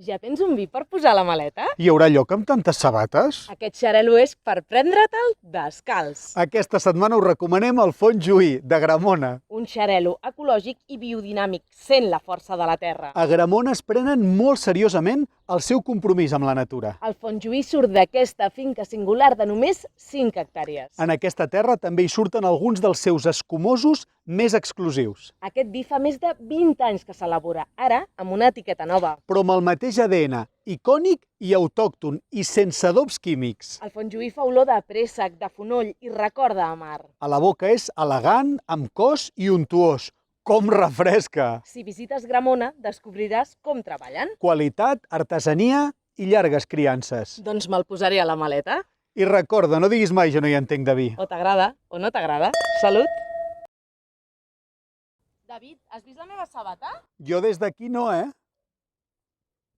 Ja tens un vi per posar a la maleta? Hi haurà lloc amb tantes sabates? Aquest xarel·lo és per prendre-te'l descalç. Aquesta setmana us recomanem el Font Juí, d'Agramona. Un xarel·lo ecològic i biodinàmic, sent la força de la terra. A Agramona es prenen molt seriosament el seu compromís amb la natura. El Font Juí surt d'aquesta finca singular de només 5 hectàrees. En aquesta terra també hi surten alguns dels seus escumosos més exclusius, Aquest vi fa més de 20 anys que s'elabora, ara amb una etiqueta nova. però amb el mateix ADN, icònic i autòcton i sense adobs químics. El Font Juí fa olor de préssec, de fonoll i recorda a mar. A la boca és elegant, amb cos i untuós. Com refresca! Si visites Gramona, descobriràs com treballen. Qualitat, artesania i llargues criances. Doncs me'l posaré a la maleta. I recorda, no diguis mai jo no hi entenc de vi. O t'agrada o no t'agrada. Salut! David, has vist la meva sabata? Jo des d'aquí no, eh?